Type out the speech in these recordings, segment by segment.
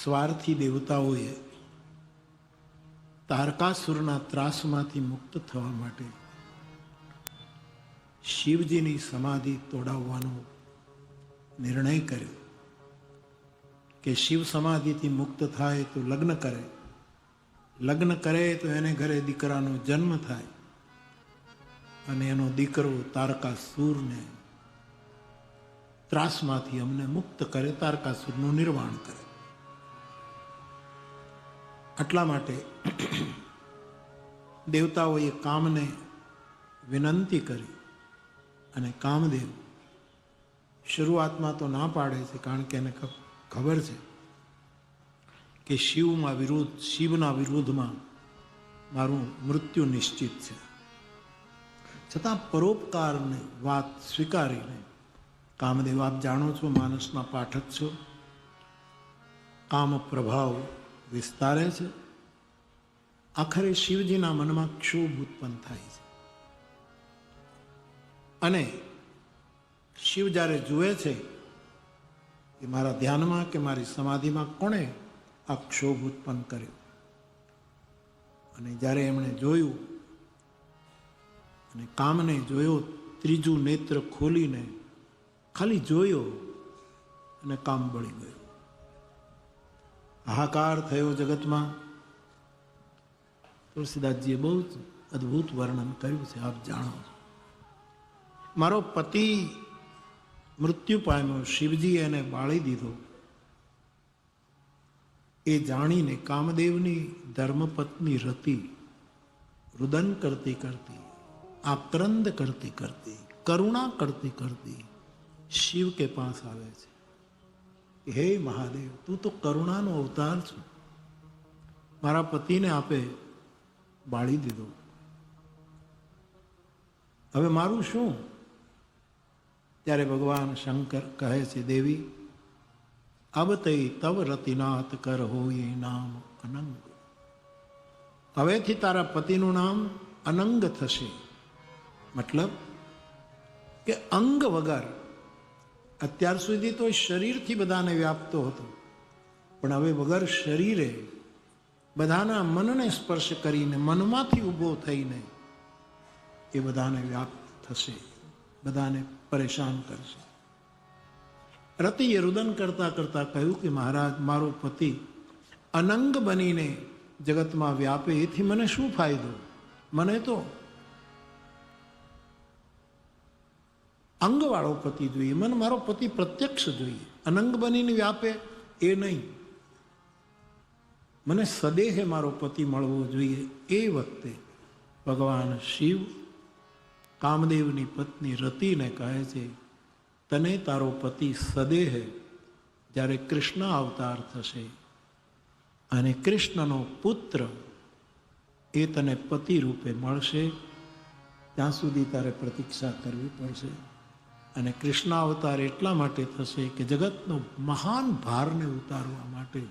સ્વાર્થી દેવતાઓએ તારકાસુરના ત્રાસમાંથી મુક્ત થવા માટે શિવજીની સમાધિ તોડાવવાનો નિર્ણય કર્યો કે શિવ સમાધિથી મુક્ત થાય તો લગ્ન કરે, લગ્ન કરે તો એને ઘરે દીકરાનો જન્મ થાય અને એનો દીકરો તારકાસુરને ત્રાસમાંથી અમને મુક્ત કરે, તારકાસુરનું નિર્વાણ કરે. આટલા માટે દેવતાઓએ કામને વિનંતી કરી અને કામદેવ શરૂઆતમાં તો ના પાડે છે, કારણ કે એને ખબર છે કે શિવના વિરુદ્ધમાં મારું મૃત્યુ નિશ્ચિત છે. છતાં પરોપકારની વાત સ્વીકારીને કામદેવ, આપ જાણો છો, માનસના પાઠક છો, કામ પ્રભાવ વિસ્તારે છે. આખરે શિવજીના મનમાં ક્ષોભ ઉત્પન્ન થાય છે અને શિવ જ્યારે જુએ છે કે મારા ધ્યાનમાં કે મારી સમાધિમાં કોણે આ ક્ષોભ ઉત્પન્ન કર્યો, અને જ્યારે એમણે જોયું અને કામને જોયો, ત્રીજું નેત્ર ખોલીને ખાલી જોયો અને કામ બળી ગયું. હાહાકાર થયો જગતમાં. તુલસીદાસજીએ બહુ જ અદ્ભુત વર્ણન કર્યું છે, આપ જાણો છો. મારો પતિ મૃત્યુ પામ્યો, શિવજી એને બાળી દીધો. એ જાણીને કામદેવની ધર્મપત્ની રતિ રુદન કરતી કરતી, આક્રંદ કરતી કરતી, કરુણા કરતી કરતી શિવ કે પાસ આવે છે. હે મહાદેવ, તું તો કરુણાનો અવતાર છો, મારા પતિને આપે બાળી દીધો, હવે મારું શું? ત્યારે ભગવાન શંકર કહે છે, દેવી અબ તે તવ રતિનાથ કર હોય નામ અનંગ. હવેથી તારા પતિનું નામ અનંગ થશે. મતલબ કે અંગ વગર, અત્યાર સુધી તો શરીરથી બધાને વ્યાપતો હતો, પણ હવે વગર શરીરે બધાના મનને સ્પર્શ કરીને, મનમાંથી ઊભો થઈને એ બધાને વ્યાપ્ત થશે, બધાને પરેશાન કરશે. રતિએ રુદન કરતા કરતા કહ્યું કે મહારાજ, મારો પતિ અનંગ બનીને જગતમાં વ્યાપે એથી મને શું ફાયદો? મને તો અંગવાળો પતિ જોઈએ, મને મારો પતિ પ્રત્યક્ષ જોઈએ, અનંગ બનીને વ્યાપે એ નહીં. મને સદેહે મારો પતિ મળવો જોઈએ. એ વખતે ભગવાન શિવ કામદેવની પત્ની રતિને કહે છે, તને તારો પતિ સદેહે જ્યારે કૃષ્ણ અવતાર થશે અને કૃષ્ણનો પુત્ર એ તને પતિ રૂપે મળશે, ત્યાં સુધી તારે પ્રતીક્ષા કરવી પડશે. અને કૃષ્ણ અવતાર એટલા માટે થશે કે જગતનો મહાન ભારને ઉતારવા માટે.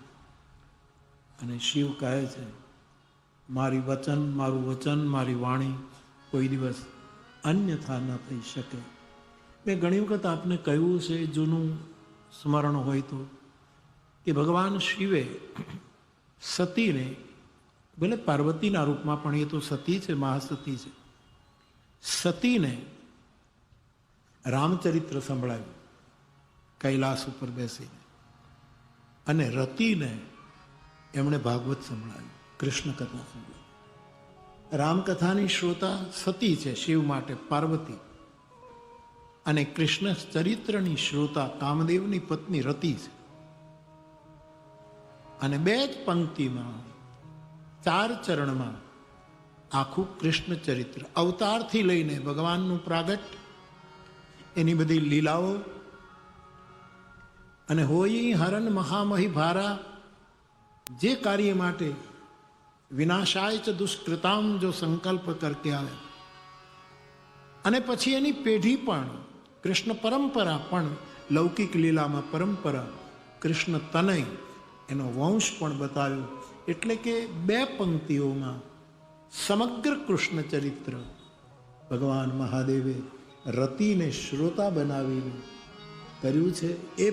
અને શિવ કહે છે, મારું વચન, મારી વાણી કોઈ દિવસ અન્યથા ન થઈ શકે. મેં ઘણી વખત આપને કહ્યું છે, જૂનું સ્મરણ હોય તો, કે ભગવાન શિવે સતીને, ભલે પાર્વતીના રૂપમાં, પણ એ તો સતી છે, મહાસતી છે, સતીને રામચરિત્ર સંભળાવ્યું કૈલાસ ઉપર બેસીને, અને રતિને એમણે ભાગવત સંભળાવ્યું, કૃષ્ણ કથા સંભળાવી. રામકથાની શ્રોતા સતી છે શિવ માટે, પાર્વતી, અને કૃષ્ણ ચરિત્રની શ્રોતા કામદેવની પત્ની રતિ છે. અને બે જ પંક્તિમાં, 4 ચરણમાં આખું કૃષ્ણ ચરિત્ર, અવતારથી લઈને ભગવાનનું પ્રાગટ, એની બધી લીલાઓ, અને હોય હરન મહામહી ભારા, જે કાર્ય માટે વિનાશાય ચ દુષ્કૃતામ જો સંકલ્પ કરકે આવે, અને પછી એની પેઢી પણ, કૃષ્ણ પરંપરા પણ, લૌકિક લીલામાં પરંપરા, કૃષ્ણ તનય, એનો વંશ પણ બતાવ્યો. એટલે કે 2 પંક્તિઓમાં સમગ્ર કૃષ્ણ ચરિત્ર ભગવાન મહાદેવે રતિને શ્રોતા બનાવીને કર્યું છે. એ